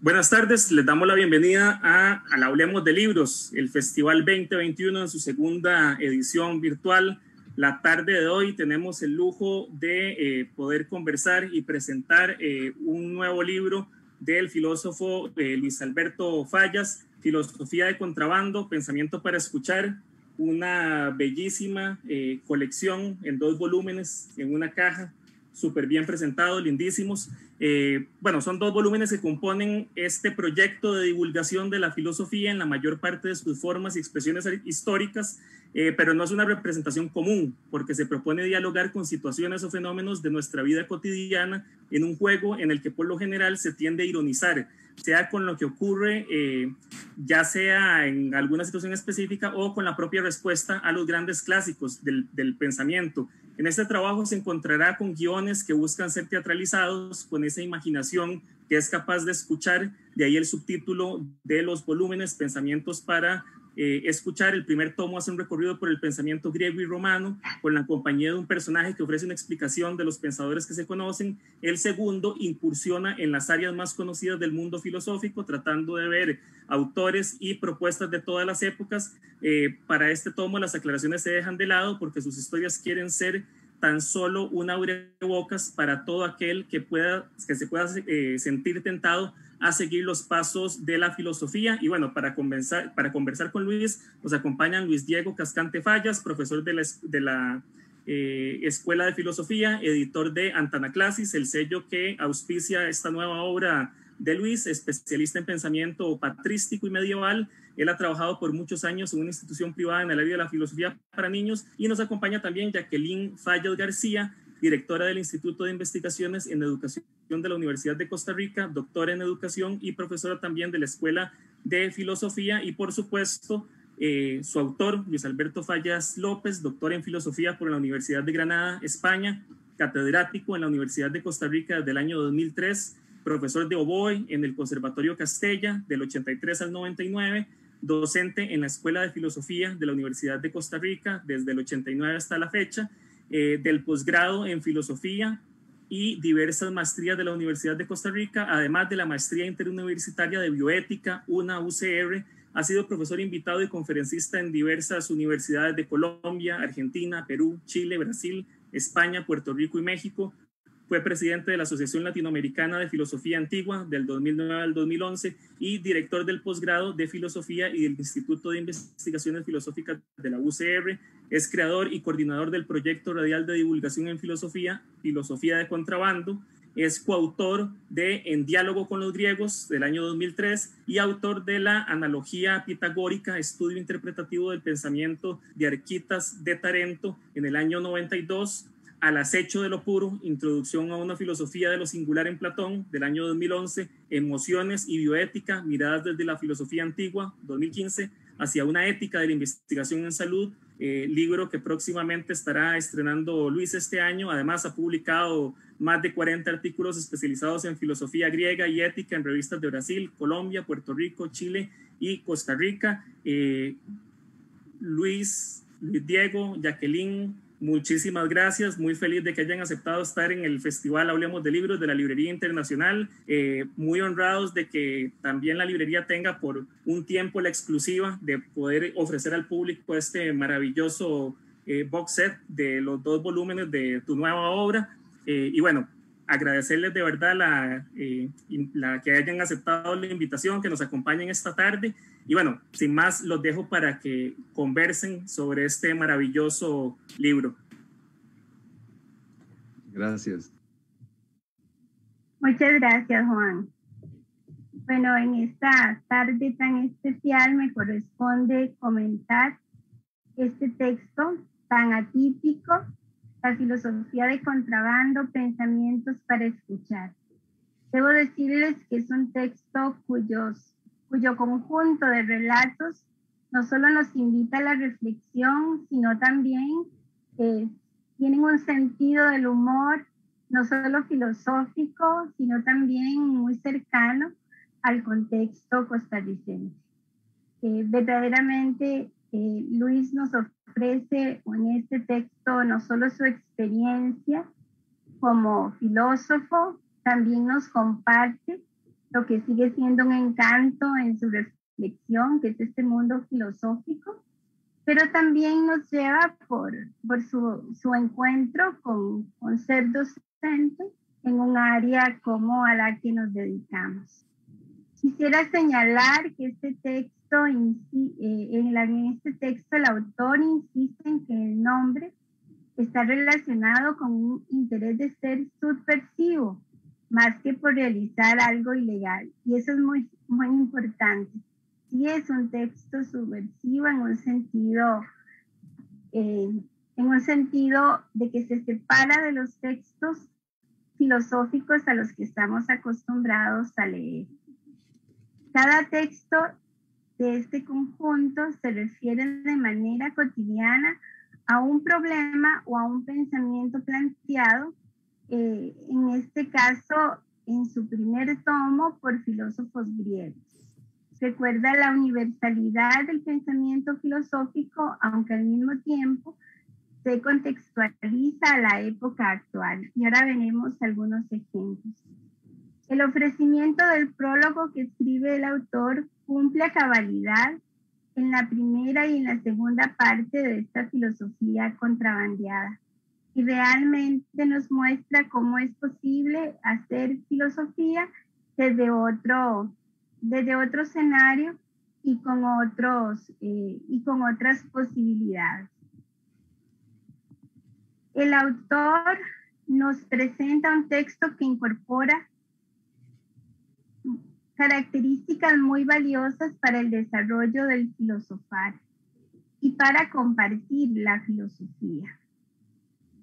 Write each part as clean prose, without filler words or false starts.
Buenas tardes, les damos la bienvenida a Hablemos de Libros, el Festival 2021 en su segunda edición virtual. La tarde de hoy tenemos el lujo de poder conversar y presentar un nuevo libro del filósofo Luis Alberto Fallas, Filosofía de Contrabando, Pensamiento para Escuchar, una bellísima colección en 2 volúmenes, en una caja, súper bien presentados, lindísimos. Bueno, son 2 volúmenes que componen este proyecto de divulgación de la filosofía en la mayor parte de sus formas y expresiones históricas, pero no es una representación común, porque se propone dialogar con situaciones o fenómenos de nuestra vida cotidiana en un juego en el que por lo general se tiende a ironizar, sea con lo que ocurre, ya sea en alguna situación específica o con la propia respuesta a los grandes clásicos del pensamiento. En este trabajo se encontrará con guiones que buscan ser teatralizados, con esa imaginación que es capaz de escuchar, de ahí el subtítulo de los volúmenes, Pensamientos para escuchar. El primer tomo hace un recorrido por el pensamiento griego y romano, con la compañía de un personaje que ofrece una explicación de los pensadores que se conocen. El segundo incursiona en las áreas más conocidas del mundo filosófico, tratando de ver autores y propuestas de todas las épocas. Para este tomo las aclaraciones se dejan de lado porque sus historias quieren ser tan solo un abrebocas para todo aquel que se pueda sentir tentado a seguir los pasos de la filosofía. Y bueno, para conversar con Luis, nos acompañan Luis Diego Cascante Fallas, profesor de la Escuela de Filosofía, editor de Antanaclasis, el sello que auspicia esta nueva obra de Luis, especialista en pensamiento patrístico y medieval. Él ha trabajado por muchos años en una institución privada en el área de la filosofía para niños. Y nos acompaña también Jacqueline Fallas García, directora del Instituto de Investigaciones en Educación de la Universidad de Costa Rica, doctora en educación y profesora también de la Escuela de Filosofía. Y por supuesto, su autor, Luis Alberto Fallas López, doctor en filosofía por la Universidad de Granada, España, catedrático en la Universidad de Costa Rica desde el año 2003, profesor de oboe en el Conservatorio Castella del 83 al 99, docente en la Escuela de Filosofía de la Universidad de Costa Rica desde el 89 hasta la fecha, del posgrado en filosofía y diversas maestrías de la Universidad de Costa Rica, además de la maestría interuniversitaria de bioética, una UCR. Ha sido profesor invitado y conferencista en diversas universidades de Colombia, Argentina, Perú, Chile, Brasil, España, Puerto Rico y México. Fue presidente de la Asociación Latinoamericana de Filosofía Antigua del 2009 al 2011 y director del posgrado de Filosofía y del Instituto de Investigaciones Filosóficas de la UCR. Es creador y coordinador del proyecto radial de divulgación en filosofía, Filosofía de Contrabando. Es coautor de En Diálogo con los Griegos del año 2003 y autor de la Analogía Pitagórica, estudio interpretativo del pensamiento de Arquitas de Tarento en el año 92. Al acecho de lo puro, introducción a una filosofía de lo singular en Platón, del año 2011, Emociones y bioética, miradas desde la filosofía antigua, 2015, hacia una ética de la investigación en salud, libro que próximamente estará estrenando Luis este año. Además ha publicado más de 40 artículos especializados en filosofía griega y ética en revistas de Brasil, Colombia, Puerto Rico, Chile y Costa Rica. Luis Diego, Jacqueline, muchísimas gracias, muy feliz de que hayan aceptado estar en el Festival Hablemos de Libros de la Librería Internacional, muy honrados de que también la librería tenga por un tiempo la exclusiva de poder ofrecer al público este maravilloso box set de los 2 volúmenes de tu nueva obra. Y bueno, agradecerles de verdad la que hayan aceptado la invitación, que nos acompañen esta tarde. Y bueno, sin más, los dejo para que conversen sobre este maravilloso libro. Gracias. Muchas gracias, Juan. Bueno, en esta tarde tan especial me corresponde comentar este texto tan atípico, La filosofía de contrabando, pensamientos para escuchar. Debo decirles que es un texto cuyo conjunto de relatos no solo nos invita a la reflexión, sino también tienen un sentido del humor, no solo filosófico, sino también muy cercano al contexto costarricense. Verdaderamente, Luis nos ofrece en este texto no solo su experiencia como filósofo, también nos comparte lo que sigue siendo un encanto en su reflexión, que es este mundo filosófico, pero también nos lleva por su encuentro con ser docente en un área como a la que nos dedicamos. Quisiera señalar que este texto, en este texto el autor insiste en que el nombre está relacionado con un interés de ser subversivo, más que por realizar algo ilegal. Y eso es muy, muy importante. Sí es un texto subversivo en un sentido de que se separa de los textos filosóficos a los que estamos acostumbrados a leer. Cada texto de este conjunto se refiere de manera cotidiana a un problema o a un pensamiento planteado, en este caso en su primer tomo por filósofos griegos. Recuerda la universalidad del pensamiento filosófico, aunque al mismo tiempo se contextualiza a la época actual. Y ahora veremos algunos ejemplos. El ofrecimiento del prólogo que escribe el autor cumple a cabalidad en la primera y en la segunda parte de esta filosofía contrabandeada. Y realmente nos muestra cómo es posible hacer filosofía desde otro escenario y con otras posibilidades. El autor nos presenta un texto que incorpora características muy valiosas para el desarrollo del filosofar y para compartir la filosofía.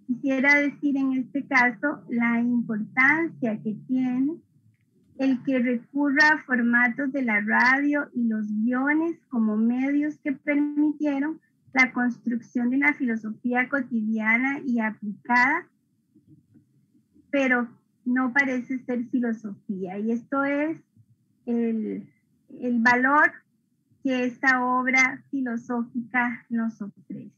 Quisiera decir en este caso la importancia que tiene el que recurra a formatos de la radio y los guiones como medios que permitieron la construcción de una filosofía cotidiana y aplicada, pero no parece ser filosofía. Y esto es el valor que esta obra filosófica nos ofrece.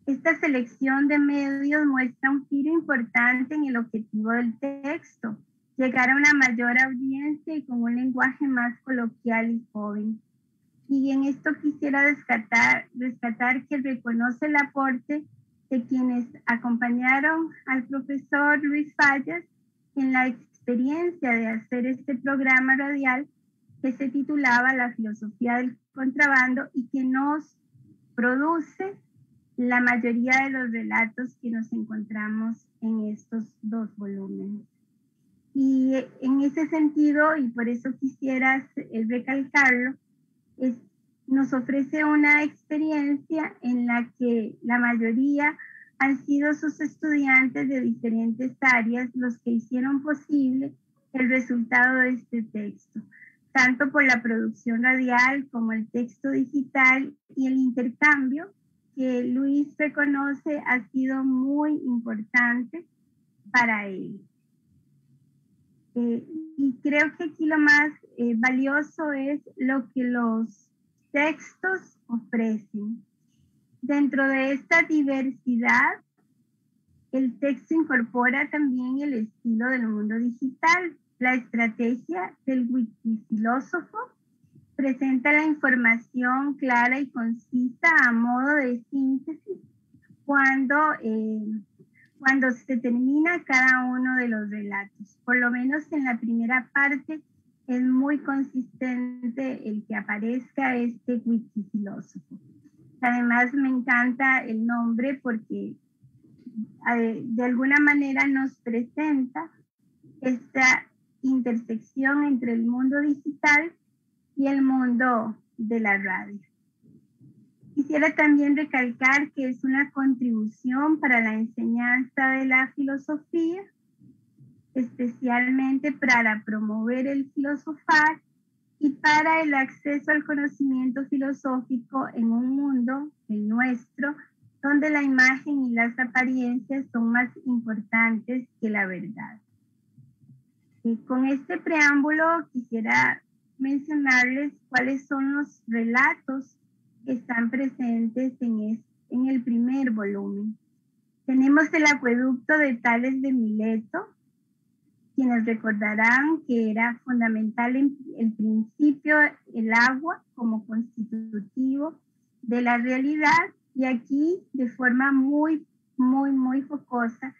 Esta selección de medios muestra un giro importante en el objetivo del texto, llegar a una mayor audiencia y con un lenguaje más coloquial y joven. Y en esto quisiera rescatar que reconoce el aporte de quienes acompañaron al profesor Luis Fallas en la experiencia de hacer este programa radial que se titulaba La filosofía del contrabando y que nos produce la mayoría de los relatos que nos encontramos en estos dos volúmenes. Y en ese sentido, y por eso quisiera recalcarlo, nos ofrece una experiencia en la que la mayoría han sido sus estudiantes de diferentes áreas los que hicieron posible el resultado de este texto, tanto por la producción radial como el texto digital y el intercambio que Luis reconoce ha sido muy importante para él. Y creo que aquí lo más valioso es lo que los textos ofrecen. Dentro de esta diversidad, el texto incorpora también el estilo del mundo digital. La estrategia del wikifilósofo presenta la información clara y concisa a modo de síntesis cuando se termina cada uno de los relatos. Por lo menos en la primera parte es muy consistente el que aparezca este wikifilósofo. Además me encanta el nombre porque de alguna manera nos presenta esta intersección entre el mundo digital y el mundo de la radio. Quisiera también recalcar que es una contribución para la enseñanza de la filosofía, especialmente para promover el filosofar y para el acceso al conocimiento filosófico en un mundo, el nuestro, donde la imagen y las apariencias son más importantes que la verdad. Y con este preámbulo quisiera mencionarles cuáles son los relatos que están presentes en el primer volumen. Tenemos el acueducto de Tales de Mileto, quienes recordarán que era fundamental el principio, el agua como constitutivo de la realidad, y aquí de forma muy jocosa,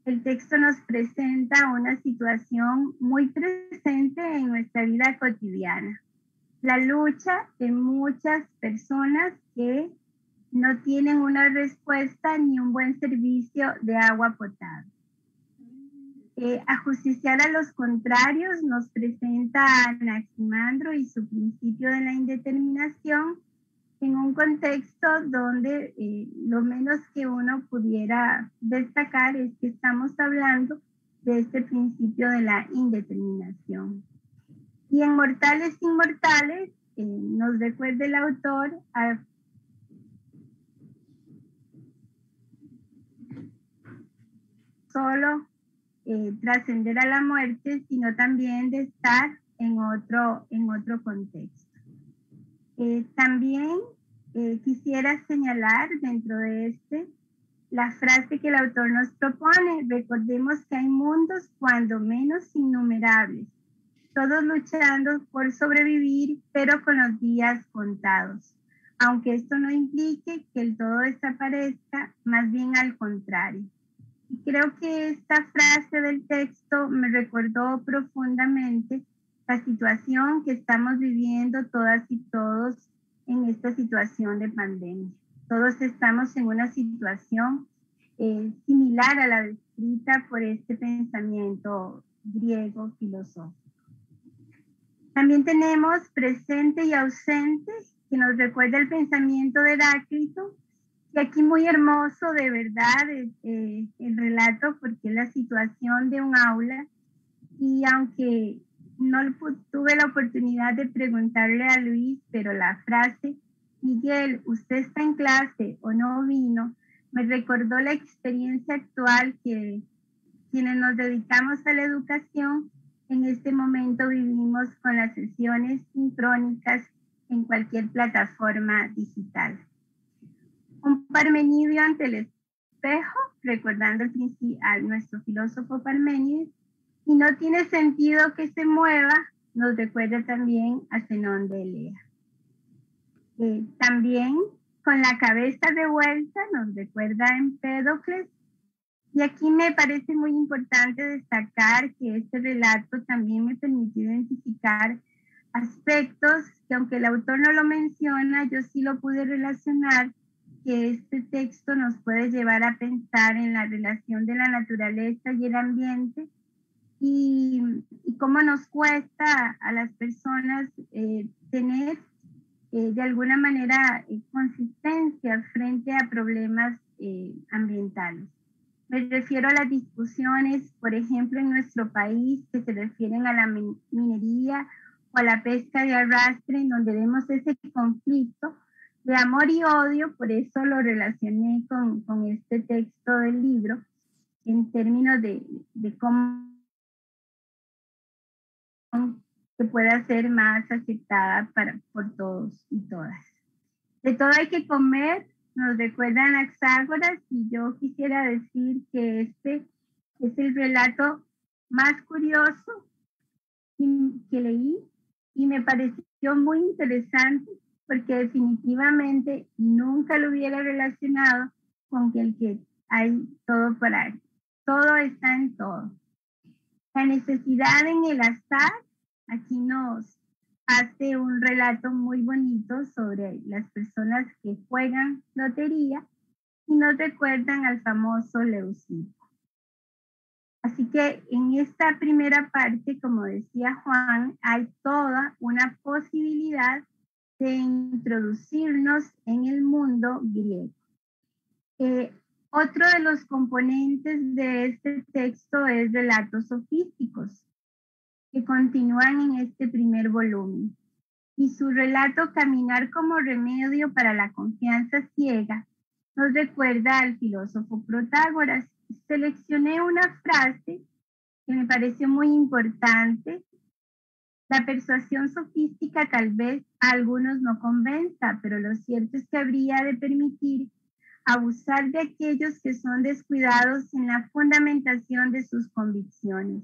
el texto nos presenta una situación muy presente en nuestra vida cotidiana. La lucha de muchas personas que no tienen una respuesta ni un buen servicio de agua potable. Ajusticiar a los contrarios nos presenta a Anaximandro y su principio de la indeterminación en un contexto donde lo menos que uno pudiera destacar es que estamos hablando de este principio de la indeterminación. Y en Mortales Inmortales nos recuerda el autor solo trascender a la muerte, sino también de estar en otro contexto. También quisiera señalar dentro de la frase que el autor nos propone: recordemos que hay mundos cuando menos innumerables, todos luchando por sobrevivir, pero con los días contados. Aunque esto no implique que el todo desaparezca, más bien al contrario. Y creo que esta frase del texto me recordó profundamente la situación que estamos viviendo todas y todos en esta situación de pandemia. Todos estamos en una situación similar a la descrita por este pensamiento griego filosófico. También tenemos presente y ausente, que nos recuerda el pensamiento de Heráclito. Y aquí muy hermoso, de verdad, el relato, porque es la situación de un aula. Y aunque no tuve la oportunidad de preguntarle a Luis, pero la frase, Miguel, ¿usted está en clase o no vino?, me recordó la experiencia actual que quienes nos dedicamos a la educación en este momento vivimos con las sesiones sincrónicas en cualquier plataforma digital. Un Parmenidio ante el espejo, recordando a nuestro filósofo Parménides, y no tiene sentido que se mueva, nos recuerda también a Zenón de Elea. También con la cabeza revuelta nos recuerda a Empédocles, y aquí me parece muy importante destacar que este relato también me permitió identificar aspectos que, aunque el autor no lo menciona, yo sí lo pude relacionar, que este texto nos puede llevar a pensar en la relación de la naturaleza y el ambiente, y cómo nos cuesta a las personas tener de alguna manera consistencia frente a problemas ambientales. Me refiero a las discusiones, por ejemplo, en nuestro país, que se refieren a la minería o a la pesca de arrastre, en donde vemos ese conflicto de amor y odio. Por eso lo relacioné con este texto del libro, en términos de cómo que pueda ser más aceptada por todos y todas. De todo hay que comer, nos recuerdan Anaxágoras, y yo quisiera decir que este es el relato más curioso que leí, y me pareció muy interesante porque definitivamente nunca lo hubiera relacionado con el que hay todo por ahí. Todo está en todo. La necesidad en el azar aquí nos hace un relato muy bonito sobre las personas que juegan lotería y nos recuerdan al famoso Leucipo. Así que en esta primera parte, como decía Juan, hay toda una posibilidad de introducirnos en el mundo griego. Otro de los componentes de este texto es relatos sofísticos, que continúan en este primer volumen. Y su relato Caminar como remedio para la confianza ciega nos recuerda al filósofo Protágoras. Seleccioné una frase que me pareció muy importante. La persuasión sofística tal vez a algunos no convenza, pero lo cierto es que habría de permitir abusar de aquellos que son descuidados en la fundamentación de sus convicciones.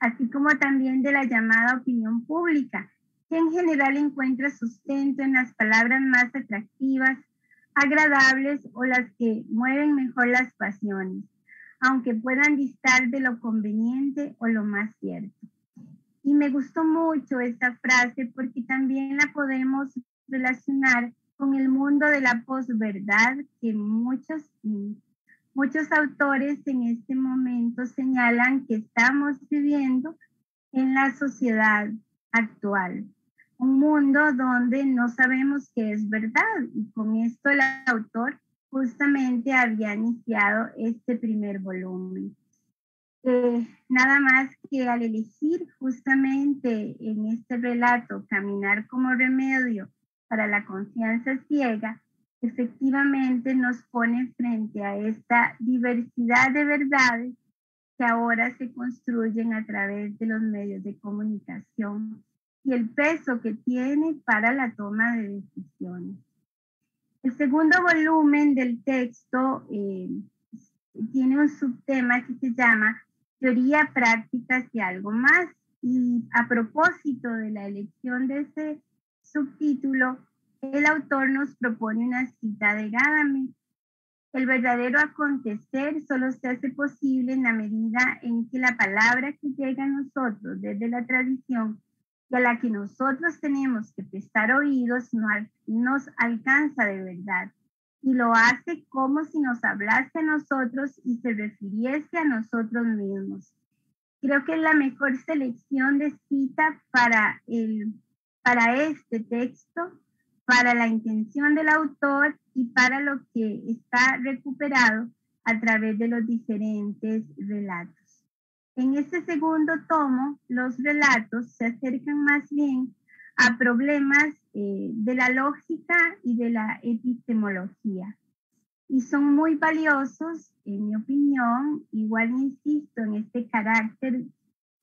así como también de la llamada opinión pública, que en general encuentra sustento en las palabras más atractivas, agradables o las que mueven mejor las pasiones, aunque puedan distar de lo conveniente o lo más cierto. Y me gustó mucho esta frase porque también la podemos relacionar con el mundo de la posverdad que muchos autores en este momento señalan que estamos viviendo en la sociedad actual. Un mundo donde no sabemos qué es verdad. Y con esto el autor justamente había iniciado este primer volumen. Nada más que al elegir justamente en este relato caminar como remedio para la confianza ciega, efectivamente nos pone frente a esta diversidad de verdades que ahora se construyen a través de los medios de comunicación y el peso que tiene para la toma de decisiones. El segundo volumen del texto tiene un subtema que se llama Teoría, Prácticas y algo más. Y a propósito de la elección de ese subtítulo, el autor nos propone una cita de Gadamer. El verdadero acontecer solo se hace posible en la medida en que la palabra que llega a nosotros desde la tradición y a la que nosotros tenemos que prestar oídos nos alcanza de verdad y lo hace como si nos hablase a nosotros y se refiriese a nosotros mismos. Creo que es la mejor selección de cita para este texto, para la intención del autor y para lo que está recuperado a través de los diferentes relatos. En este segundo tomo, los relatos se acercan más bien a problemas de la lógica y de la epistemología. Y son muy valiosos, en mi opinión. Igual insisto en este carácter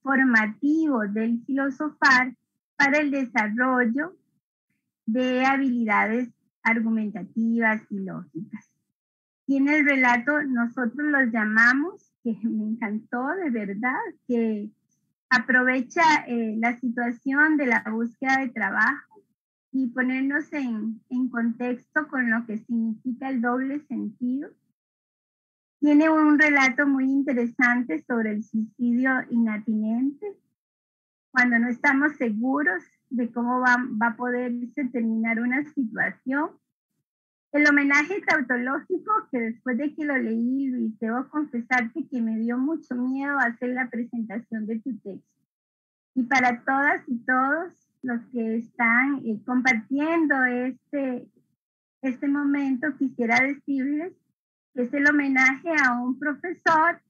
formativo del filosofar para el desarrollo de habilidades argumentativas y lógicas. Y en el relato nosotros los llamamos, que me encantó de verdad, que aprovecha la situación de la búsqueda de trabajo y ponernos en contexto con lo que significa el doble sentido. Tiene un relato muy interesante sobre el suicidio inatinente, cuando no estamos seguros de cómo va a poderse terminar una situación. El homenaje tautológico, que después de que lo leí, Luis, debo confesarte que me dio mucho miedo hacer la presentación de tu texto. Y para todas y todos los que están compartiendo este momento, quisiera decirles que es el homenaje a un profesor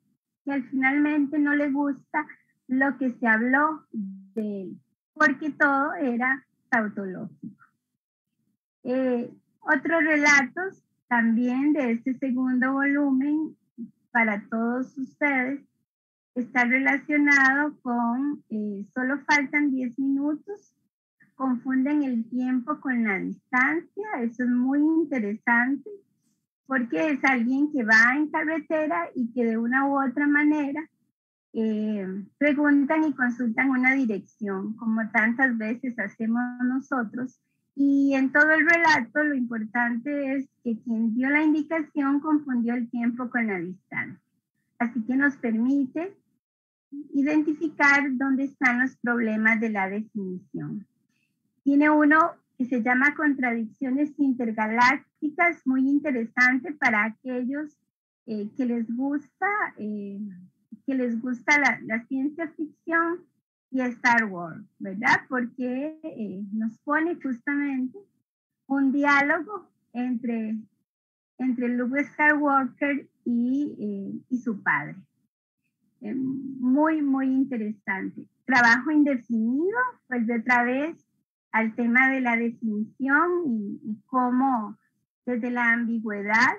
que finalmente no le gusta lo que se habló de él, porque todo era tautológico. Otros relatos también de este segundo volumen para todos ustedes está relacionado con solo faltan 10 minutos, confunden el tiempo con la distancia. Eso es muy interesante porque es alguien que va en carretera y que de una u otra manera preguntan y consultan una dirección, como tantas veces hacemos nosotros. Y en todo el relato lo importante es que quien dio la indicación confundió el tiempo con la distancia. Así que nos permite identificar dónde están los problemas de la definición. Tiene uno que se llama Contradicciones Intergalácticas, muy interesante para aquellos que les gusta la ciencia ficción y Star Wars, ¿verdad? Porque nos pone justamente un diálogo entre Luke Skywalker y su padre. Muy, muy interesante. Trabajo indefinido, pues de otra vez al tema de la definición y cómo desde la ambigüedad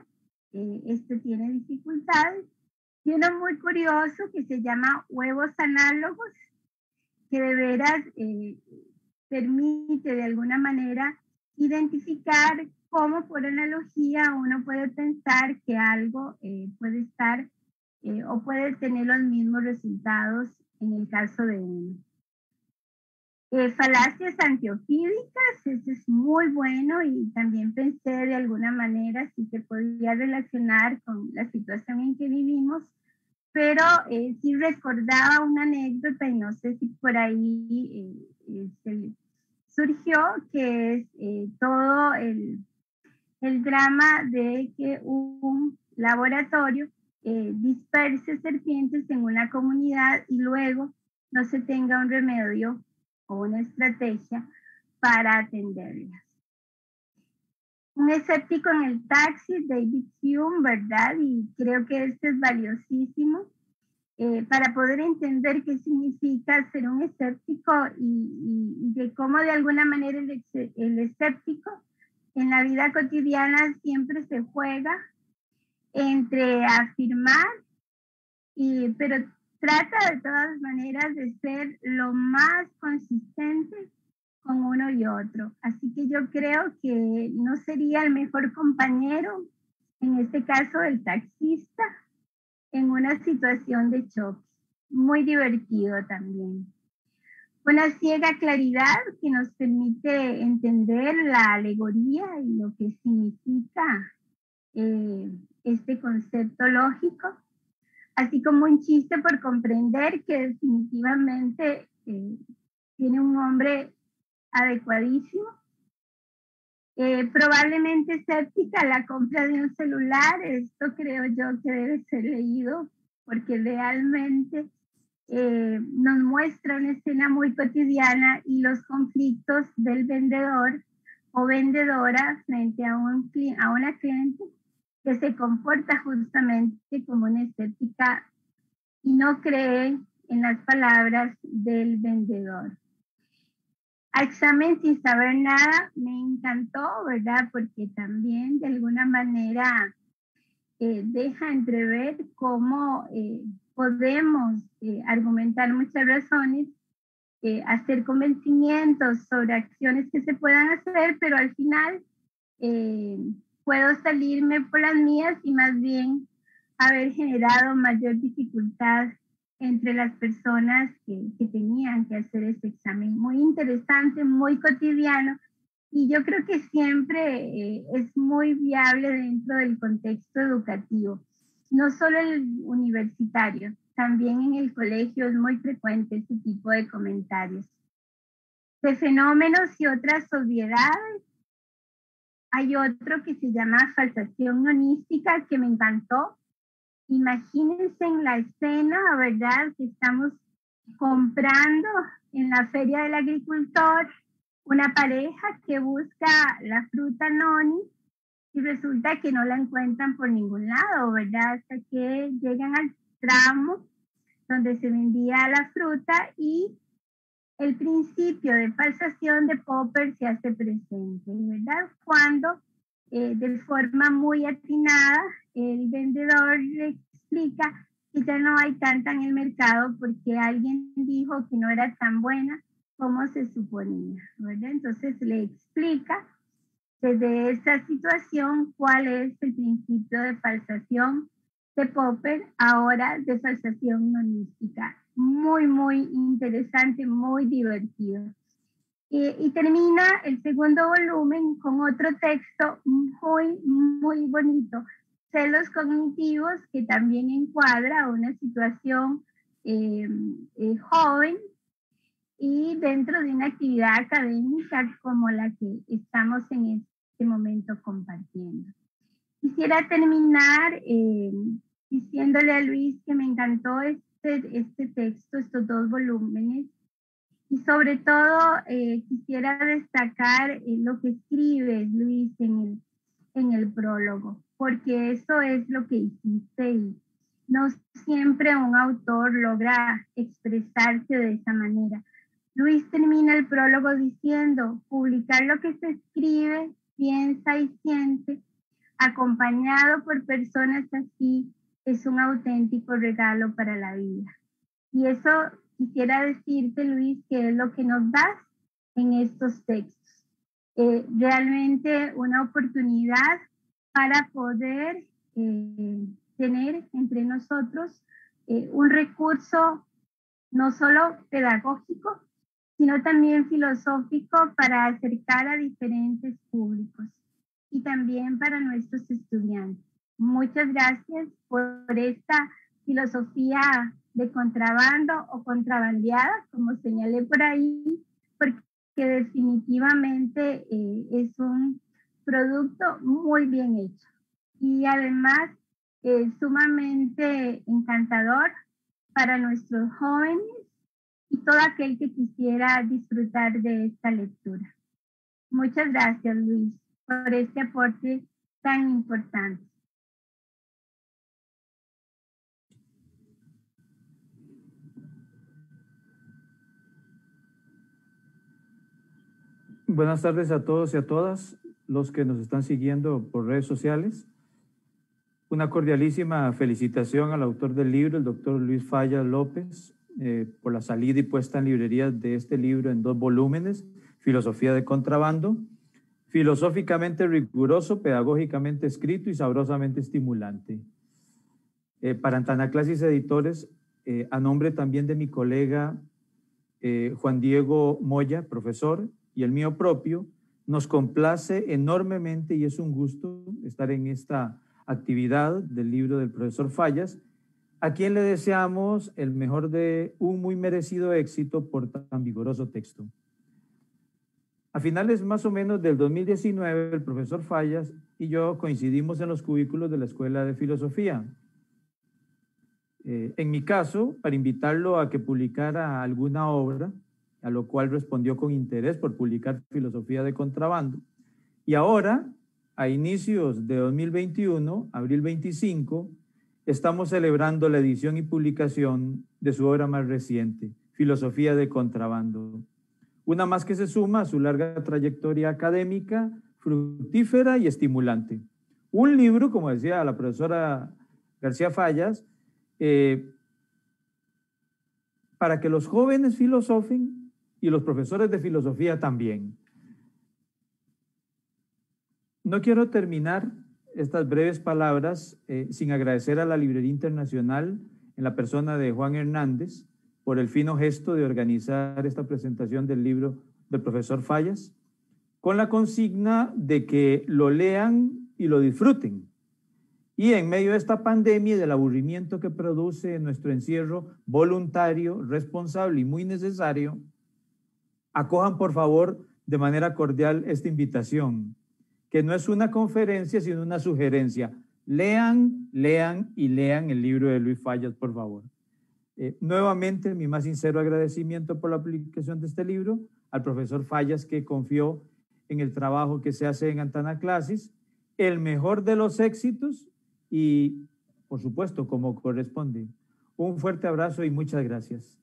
tiene dificultades. Y uno muy curioso que se llama Huevos Análogos, que de veras permite de alguna manera identificar cómo por analogía uno puede pensar que algo puede estar o puede tener los mismos resultados en el caso de uno. Falacias antiofídicas, ese es muy bueno y también pensé de alguna manera si se podía relacionar con la situación en que vivimos, pero sí recordaba una anécdota y no sé si por ahí surgió, que es todo el drama de que un laboratorio disperse serpientes en una comunidad y luego no se tenga un remedio o una estrategia para atenderlas. Un escéptico en el taxi, David Hume, ¿verdad? Y creo que este es valiosísimo para poder entender qué significa ser un escéptico y de cómo de alguna manera el escéptico en la vida cotidiana siempre se juega entre afirmar, pero trata de todas maneras de ser lo más consistente con uno y otro. Así que yo creo que no sería el mejor compañero, en este caso el taxista, en una situación de choque. Muy divertido también. Una ciega claridad que nos permite entender la alegoría y lo que significa este concepto lógico, así como un chiste por comprender que definitivamente tiene un nombre adecuadísimo. Probablemente escéptica la compra de un celular, esto creo yo que debe ser leído porque realmente nos muestra una escena muy cotidiana y los conflictos del vendedor o vendedora frente a una cliente que se comporta justamente como una escéptica y no cree en las palabras del vendedor. A examen sin saber nada me encantó, ¿verdad? Porque también de alguna manera deja entrever cómo podemos argumentar muchas razones, hacer convencimientos sobre acciones que se puedan hacer, pero al final puedo salirme por las mías y más bien haber generado mayor dificultad entre las personas que tenían que hacer ese examen. Muy interesante, muy cotidiano y yo creo que siempre es muy viable dentro del contexto educativo, no solo el universitario, también en el colegio es muy frecuente este tipo de comentarios. De fenómenos y otras obviedades, hay otro que se llama falsación nonística que me encantó. Imagínense en la escena, ¿verdad? Que estamos comprando en la feria del agricultor una pareja que busca la fruta noni y resulta que no la encuentran por ningún lado, ¿verdad? Hasta que llegan al tramo donde se vendía la fruta y el principio de falsación de Popper se hace presente, ¿verdad? Cuando de forma muy atinada el vendedor le explica que ya no hay tanta en el mercado porque alguien dijo que no era tan buena como se suponía, ¿verdad? Entonces le explica desde esa situación cuál es el principio de falsación de Popper, ahora de falsación nonística. Muy, muy interesante, muy divertido. Y termina el segundo volumen con otro texto muy, muy bonito, celos cognitivos, que también encuadra una situación joven y dentro de una actividad académica como la que estamos en este momento compartiendo. Quisiera terminar diciéndole a Luis que me encantó este texto, estos dos volúmenes, y sobre todo quisiera destacar lo que escribes, Luis, en el prólogo, porque eso es lo que hiciste y no siempre un autor logra expresarse de esa manera. Luis termina el prólogo diciendo, publicar lo que se escribe, piensa y siente, acompañado por personas así, es un auténtico regalo para la vida. Y eso quisiera decirte, Luis, que es lo que nos das en estos textos. Realmente una oportunidad para poder tener entre nosotros un recurso no solo pedagógico, sino también filosófico para acercar a diferentes públicos y también para nuestros estudiantes. Muchas gracias por esta filosofía de contrabando o contrabandeada, como señalé por ahí, porque definitivamente es un producto muy bien hecho y además sumamente encantador para nuestros jóvenes y todo aquel que quisiera disfrutar de esta lectura. Muchas gracias, Luis, por este aporte tan importante. Buenas tardes a todos y a todas los que nos están siguiendo por redes sociales. Una cordialísima felicitación al autor del libro, el doctor Luis Fallas López, por la salida y puesta en librerías de este libro en 2 volúmenes, Filosofía de Contrabando, filosóficamente riguroso, pedagógicamente escrito y sabrosamente estimulante. Para Antanaclasis Editores, a nombre también de mi colega Juan Diego Moya, profesor, y el mío propio, nos complace enormemente y es un gusto estar en esta actividad del libro del profesor Fallas, a quien le deseamos el mejor de un muy merecido éxito por tan vigoroso texto. A finales más o menos del 2019, el profesor Fallas y yo coincidimos en los cubículos de la Escuela de Filosofía. En mi caso, para invitarlo a que publicara alguna obra, a lo cual respondió con interés por publicar Filosofía de Contrabando. Y ahora, a inicios de 2021, abril 25, estamos celebrando la edición y publicación de su obra más reciente, Filosofía de Contrabando. Una más que se suma a su larga trayectoria académica, fructífera y estimulante. Un libro, como decía la profesora García Fallas, para que los jóvenes filosofen y los profesores de filosofía también. No quiero terminar estas breves palabras sin agradecer a la Librería Internacional, en la persona de Juan Hernández, por el fino gesto de organizar esta presentación del libro del profesor Fallas, con la consigna de que lo lean y lo disfruten. Y en medio de esta pandemia y del aburrimiento que produce nuestro encierro voluntario, responsable y muy necesario, acojan por favor de manera cordial esta invitación, que no es una conferencia, sino una sugerencia. Lean, lean y lean el libro de Luis Fallas, por favor. Nuevamente, mi más sincero agradecimiento por la publicación de este libro al profesor Fallas, que confió en el trabajo que se hace en Antanaclasis, el mejor de los éxitos y, por supuesto, como corresponde. Un fuerte abrazo y muchas gracias.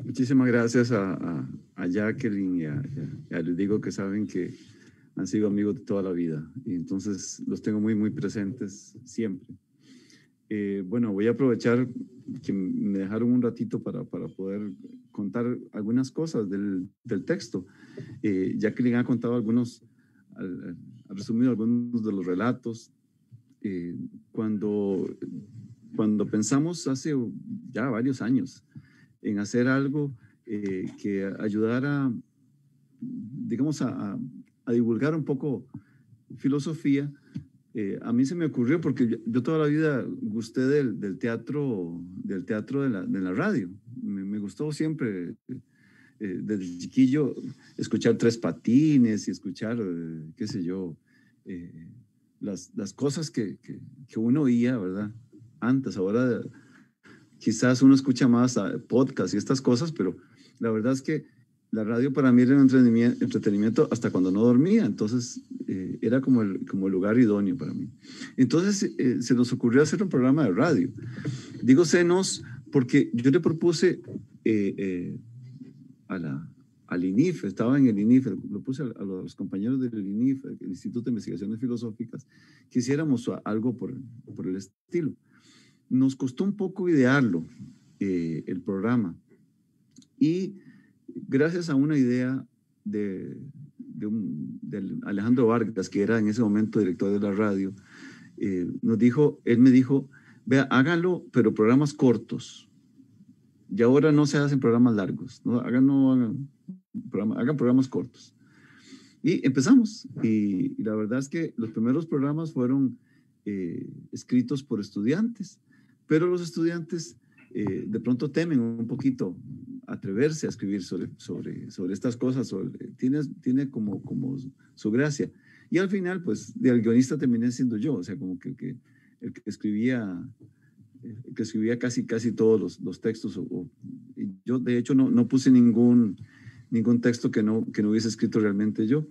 Muchísimas gracias a Jacqueline y a Ludigo, que saben que han sido amigos de toda la vida y entonces los tengo muy, muy presentes siempre. Bueno, voy a aprovechar que me dejaron un ratito para poder contar algunas cosas del texto. Jacqueline ha contado ha resumido algunos de los relatos. Cuando pensamos hace ya varios años en hacer algo que ayudara, digamos, a divulgar un poco filosofía, a mí se me ocurrió, porque yo toda la vida gusté del teatro de la radio. Me gustó siempre, desde chiquillo, escuchar Tres Patines y escuchar, qué sé yo, las cosas que uno oía, ¿verdad? Antes, ahora quizás uno escucha más podcasts y estas cosas, pero la verdad es que la radio para mí era un entretenimiento hasta cuando no dormía, entonces era como el lugar idóneo para mí. Entonces se nos ocurrió hacer un programa de radio. Digo senos porque yo le propuse al INIF, estaba en el INIF, lo puse a los compañeros del INIF, el Instituto de Investigaciones Filosóficas, que hiciéramos algo por el estilo. Nos costó un poco idearlo, el programa, y gracias a una idea de Alejandro Vargas, que era en ese momento director de la radio, él me dijo, vea, hágalo, pero programas cortos. Y ahora no se hacen programas largos, ¿no? Hagan programas cortos. Y empezamos. Y la verdad es que los primeros programas fueron escritos por estudiantes, pero los estudiantes de pronto temen un poquito atreverse a escribir sobre estas cosas. Tiene como su gracia. Y al final, pues, el guionista terminé siendo yo, o sea, como que el que escribía casi todos los textos. Y yo, de hecho, no puse ningún texto que no hubiese escrito realmente yo.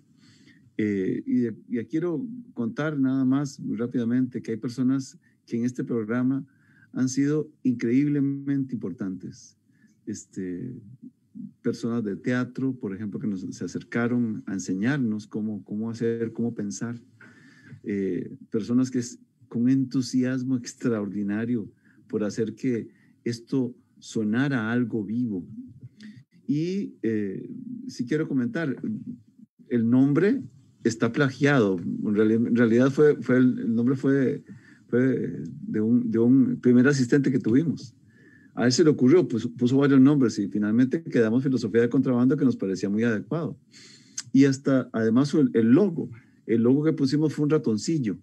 Y quiero contar nada más muy rápidamente que hay personas que en este programa han sido increíblemente importantes. Personas de teatro, por ejemplo, que se acercaron a enseñarnos cómo hacer, cómo pensar. Personas que con entusiasmo extraordinario por hacer que esto sonara algo vivo. Y sí quiero comentar, el nombre está plagiado. En realidad el nombre fue de un primer asistente que tuvimos. A él se le ocurrió, pues, puso varios nombres y finalmente quedamos Filosofía de Contrabando, que nos parecía muy adecuado. Y además el logo que pusimos fue un ratoncillo.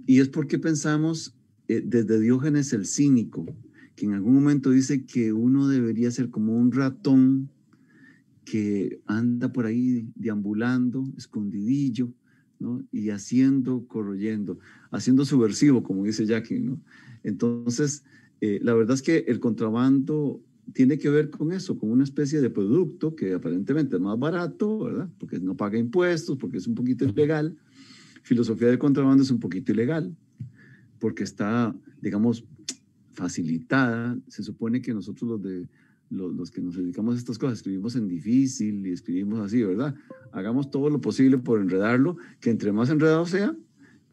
Y es porque pensamos desde Diógenes el Cínico, que en algún momento dice que uno debería ser como un ratón que anda por ahí deambulando, escondidillo, ¿no? Y corroyendo, haciendo subversivo, como dice Jackie, ¿no? Entonces, la verdad es que el contrabando tiene que ver con eso, con una especie de producto que aparentemente es más barato, ¿verdad? Porque no paga impuestos, porque es un poquito ilegal. Filosofía de Contrabando es un poquito ilegal, porque está, digamos, facilitada. Se supone que nosotros los que nos dedicamos a estas cosas escribimos en difícil y escribimos así, ¿verdad? Hagamos todo lo posible por enredarlo, que entre más enredado sea,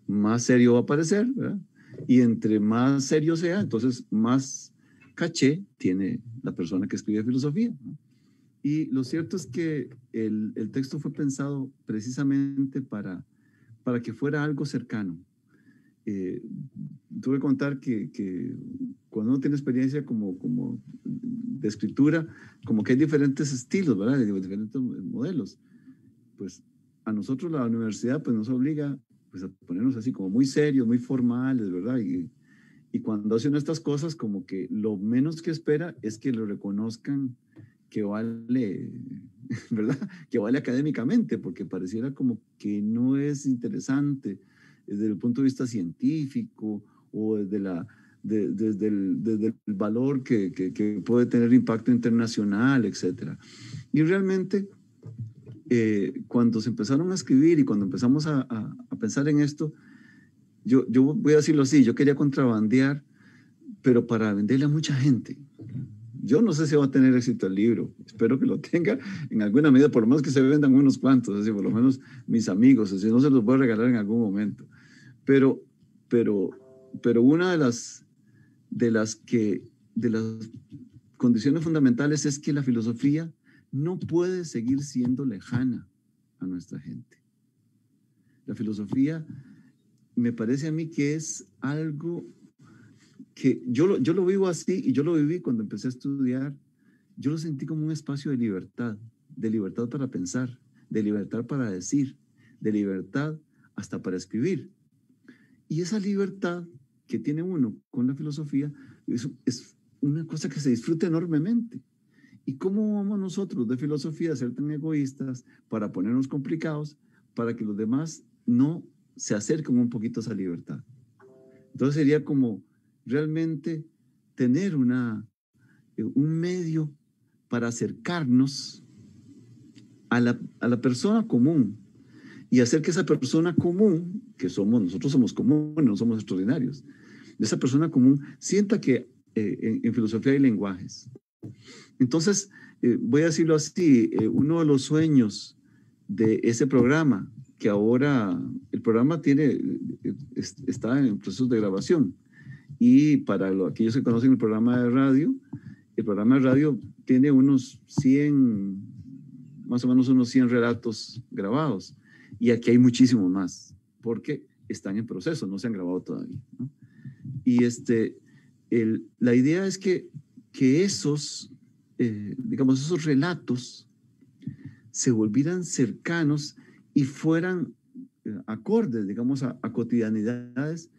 más serio va a parecer, ¿verdad? Y entre más serio sea, entonces más caché tiene la persona que escribe filosofía, ¿no? Y lo cierto es que el texto fue pensado precisamente para que fuera algo cercano. Tuve que contar que cuando uno tiene experiencia como de escritura, como que hay diferentes estilos, ¿verdad? Diferentes modelos. Pues a nosotros la universidad pues nos obliga pues a ponernos así como muy serios, muy formales, ¿verdad? Y cuando hacen estas cosas, como que lo menos que espera es que lo reconozcan que vale, ¿verdad? Que vale académicamente, porque pareciera como que no es interesante desde el punto de vista científico o desde el valor que puede tener impacto internacional, etc. Y realmente, cuando se empezaron a escribir y cuando empezamos a pensar en esto, yo voy a decirlo así, yo quería contrabandear, pero para venderle a mucha gente. Yo no sé si va a tener éxito el libro, espero que lo tenga en alguna medida, por lo menos que se vendan unos cuantos, así por lo menos mis amigos, así no se los voy a regalar en algún momento. Pero una de las condiciones fundamentales es que la filosofía no puede seguir siendo lejana a nuestra gente. La filosofía me parece a mí que es algo que yo lo vivo así, y yo lo viví cuando empecé a estudiar. Yo lo sentí como un espacio de libertad para pensar, de libertad para decir, de libertad hasta para escribir. Y esa libertad que tiene uno con la filosofía es una cosa que se disfruta enormemente. ¿Y cómo vamos nosotros de filosofía a ser tan egoístas para ponernos complicados para que los demás no se acerquen un poquito a esa libertad? Entonces sería como realmente tener un medio para acercarnos a la persona común y hacer que esa persona común, que nosotros somos comunes, no somos extraordinarios, esa persona común sienta que en filosofía hay lenguajes. Entonces, voy a decirlo así, uno de los sueños de ese programa, que ahora el programa está en proceso de grabación, y para aquellos que conocen el programa de radio tiene unos 100, más o menos unos 100 relatos grabados, y aquí hay muchísimo más, porque están en proceso, no se han grabado todavía, ¿no? Y la idea es que esos, digamos, esos relatos se volvieran cercanos y fueran acordes, digamos, a cotidianidades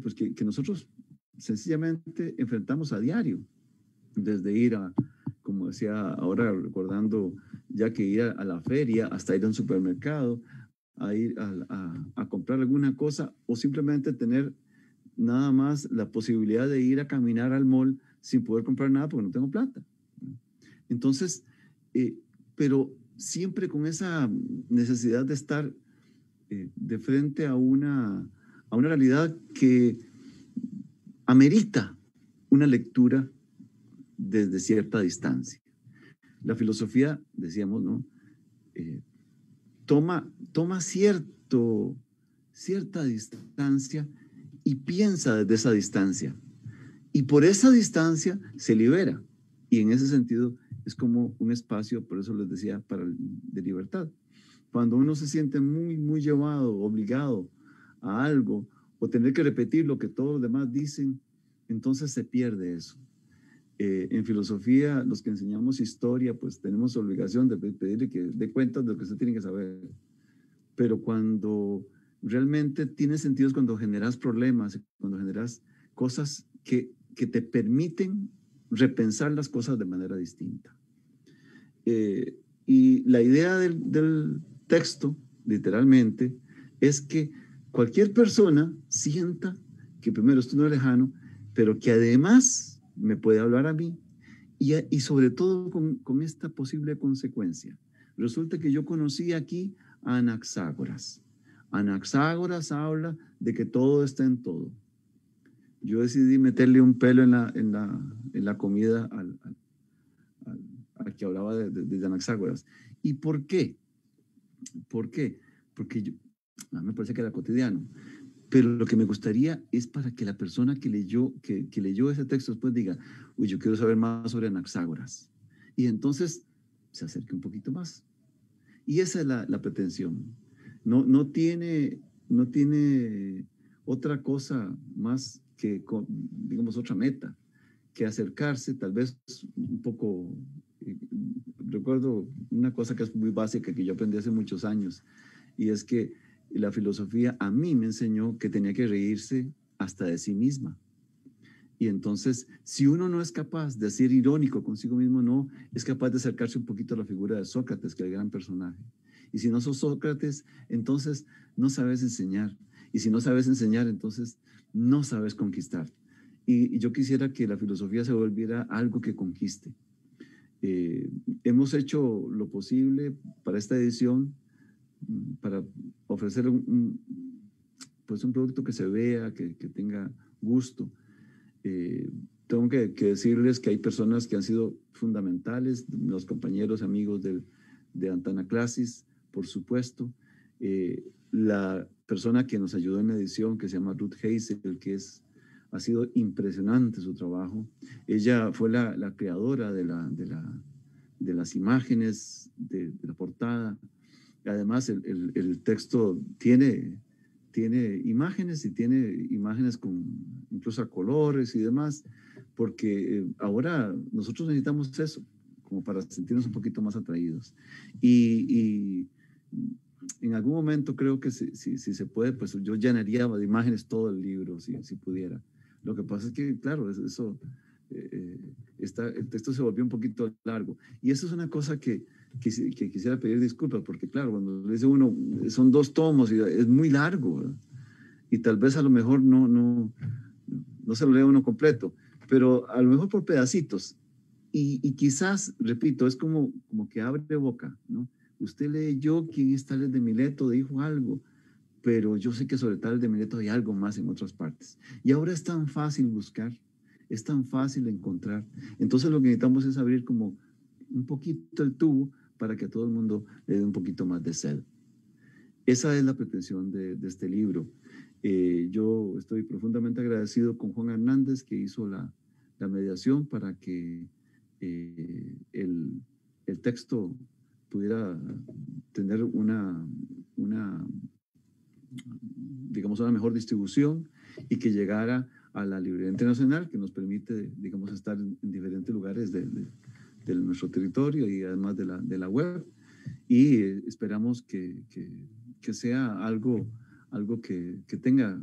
pues que nosotros sencillamente enfrentamos a diario, desde ir a, como decía ahora recordando, ya que ir a la feria, hasta ir a un supermercado, a ir a comprar alguna cosa, o simplemente tener nada más la posibilidad de ir a caminar al mall sin poder comprar nada porque no tengo plata. Entonces, pero siempre con esa necesidad de estar de frente a una realidad que amerita una lectura desde cierta distancia. La filosofía, decíamos, ¿no? Toma cierta distancia y piensa desde esa distancia. Y por esa distancia se libera. Y en ese sentido es como un espacio, por eso les decía, de libertad. Cuando uno se siente muy, muy llevado, obligado a algo, o tener que repetir lo que todos los demás dicen, entonces se pierde eso. En filosofía, los que enseñamos historia, pues tenemos obligación de pedirle que dé cuentas de lo que usted tiene que saber. Pero cuando realmente tiene sentido es cuando generas problemas, cuando generas cosas que te permiten repensar las cosas de manera distinta. Y la idea del texto, literalmente, es que cualquier persona sienta que primero esto no es lejano, pero que además me puede hablar a mí y sobre todo con esta posible consecuencia. Resulta que yo conocí aquí a Anaxágoras. Anaxágoras habla de que todo está en todo. Yo decidí meterle un pelo en la comida al que hablaba de Anaxágoras. ¿Y por qué? ¿Por qué? Porque a mí me parece que era cotidiano. Pero lo que me gustaría es para que la persona que leyó ese texto después diga, uy, yo quiero saber más sobre Anaxágoras. Y entonces se acerque un poquito más. Y esa es la pretensión. No tiene otra cosa más que, digamos, otra meta, que acercarse tal vez un poco. Recuerdo una cosa que es muy básica que yo aprendí hace muchos años, y es que la filosofía a mí me enseñó que tenía que reírse hasta de sí misma. Y entonces, si uno no es capaz de ser irónico consigo mismo, no es capaz de acercarse un poquito a la figura de Sócrates, que es el gran personaje. Y si no sos Sócrates, entonces no sabes enseñar. Y si no sabes enseñar, entonces no sabes conquistar. Y yo quisiera que la filosofía se volviera algo que conquiste. Hemos hecho lo posible para esta edición, para ofrecer un producto que se vea, que tenga gusto. Tengo que decirles que hay personas que han sido fundamentales, los compañeros, amigos de Antanaclasis, por supuesto. La persona que nos ayudó en la edición, que se llama Ruth Heisel, ha sido impresionante su trabajo. Ella fue la creadora de las imágenes, de la portada. Además, el texto tiene imágenes y tiene imágenes con incluso a colores y demás, porque ahora nosotros necesitamos eso, como para sentirnos un poquito más atraídos. Y en algún momento creo que si se puede, pues yo llenaría de imágenes todo el libro, si pudiera. Lo que pasa es que, claro, el texto se volvió un poquito largo. Y eso es una cosa que quisiera pedir disculpas, porque claro, cuando dice uno, son 2 tomos y es muy largo, ¿verdad? Y tal vez a lo mejor no se lo lea uno completo, pero a lo mejor por pedacitos. Y quizás, repito, es como que abre boca, ¿no? Usted leyó quién es Tales de Mileto, dijo algo, pero yo sé que sobre Tales de Mileto hay algo más en otras partes. Y ahora es tan fácil buscar, es tan fácil encontrar. Entonces lo que necesitamos es abrir como un poquito el tubo para que a todo el mundo le dé un poquito más de sed. Esa es la pretensión de este libro. Yo estoy profundamente agradecido con Juan Hernández, que hizo la mediación para que el texto pudiera tener digamos, una mejor distribución, y que llegara a la librería internacional, que nos permite, digamos, estar en diferentes lugares de nuestro territorio y además de la web. Y esperamos que sea algo que tenga,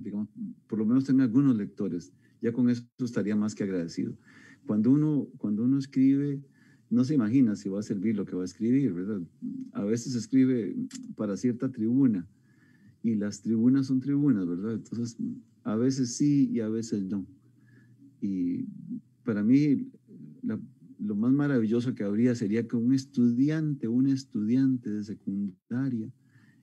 digamos, por lo menos tenga algunos lectores. Ya con eso estaría más que agradecido. Cuando uno escribe, no se imagina si va a servir lo que va a escribir, ¿verdad? A veces escribe para cierta tribuna y las tribunas son tribunas, ¿verdad? Entonces, a veces sí y a veces no. Y para mí, lo más maravilloso que habría sería que un estudiante de secundaria,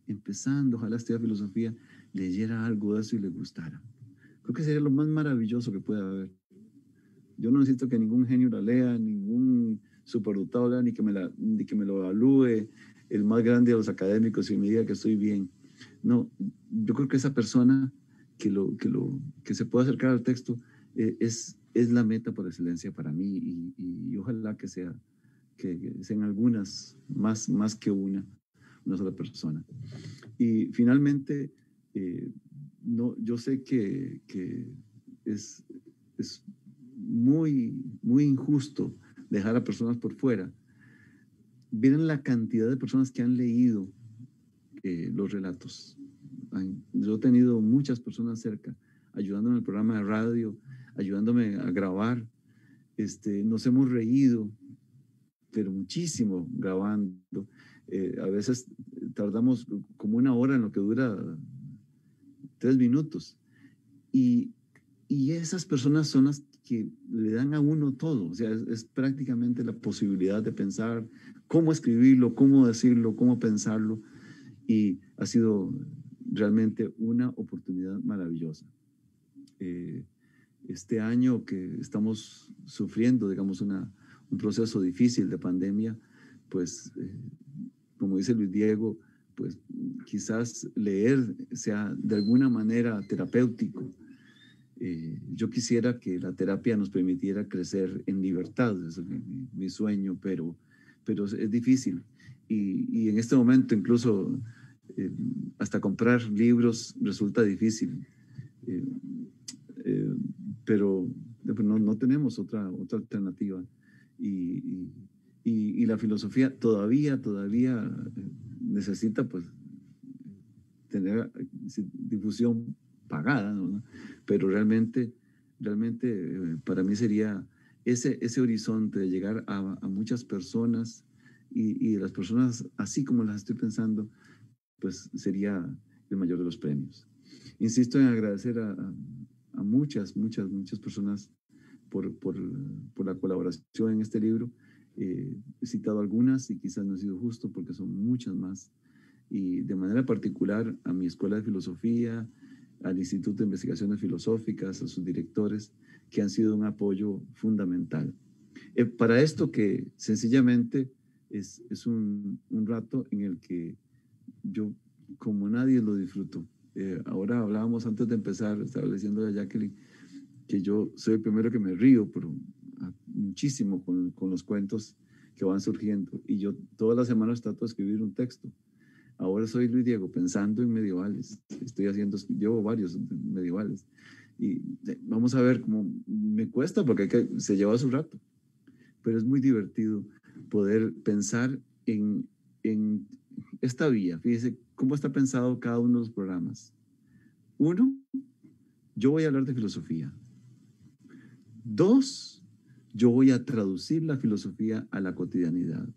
empezando, ojalá estudiar filosofía, leyera algo de eso y le gustara. Creo que sería lo más maravilloso que pueda haber. Yo no necesito que ningún genio la lea, ningún superdotado lea, ni que me lo evalúe el más grande de los académicos y me diga que estoy bien. No, yo creo que esa persona que se pueda acercar al texto es la meta por excelencia para mí y ojalá que sean algunas, más que una sola persona. Y finalmente, yo sé que es muy, muy injusto dejar a personas por fuera. Miren la cantidad de personas que han leído los relatos. Yo he tenido muchas personas cerca, ayudándome en el programa de radio, ayudándome a grabar. Nos hemos reído, pero muchísimo grabando. A veces tardamos como 1 hora en lo que dura 3 minutos. Y esas personas son las que le dan a uno todo. O sea, es prácticamente la posibilidad de pensar cómo escribirlo, cómo decirlo, cómo pensarlo. Y ha sido realmente una oportunidad maravillosa. Este año que estamos sufriendo, digamos, un proceso difícil de pandemia, pues, como dice Luis Diego, pues quizás leer sea de alguna manera terapéutico. Yo quisiera que la terapia nos permitiera crecer en libertad, eso es mi sueño, pero es difícil. Y en este momento incluso hasta comprar libros resulta difícil. Pero no tenemos otra alternativa. Y la filosofía todavía necesita pues tener difusión pagada, ¿no? Pero realmente para mí sería ese horizonte de llegar a muchas personas y de las personas así como las estoy pensando, pues sería el mayor de los premios. Insisto en agradecer a muchas personas por la colaboración en este libro. He citado algunas y quizás no ha sido justo porque son muchas más. Y de manera particular a mi Escuela de Filosofía, al Instituto de Investigaciones Filosóficas, a sus directores, que han sido un apoyo fundamental. Para esto que sencillamente es un rato en el que yo, como nadie, lo disfruto. Ahora hablábamos antes de empezar, estaba diciendo a Jacqueline que yo soy el primero que me río muchísimo con los cuentos que van surgiendo. Y yo todas las semanas trato de escribir un texto. Ahora soy Luis Diego pensando en medievales. Llevo varios medievales. Y vamos a ver cómo me cuesta porque se lleva su rato. Pero es muy divertido poder pensar en esta vía. Fíjese cómo está pensado cada uno de los programas. 1, yo voy a hablar de filosofía. 2, yo voy a traducir la filosofía a la cotidianidad.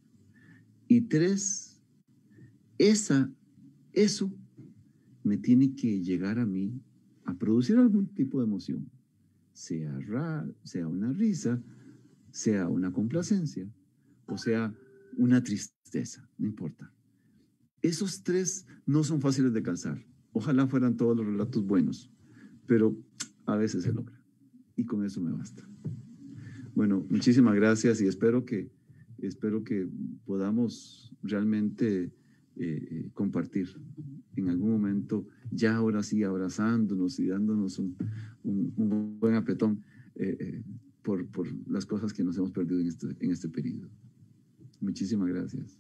Y 3, eso me tiene que llegar a mí a producir algún tipo de emoción. Sea una risa, sea una complacencia, o sea una tristeza, no importa. Esos 3 no son fáciles de calzar. Ojalá fueran todos los relatos buenos, pero a veces se logra. Y con eso me basta. Bueno, muchísimas gracias y espero que podamos realmente compartir en algún momento, ya ahora sí, abrazándonos y dándonos un buen apretón por las cosas que nos hemos perdido en este periodo. Muchísimas gracias.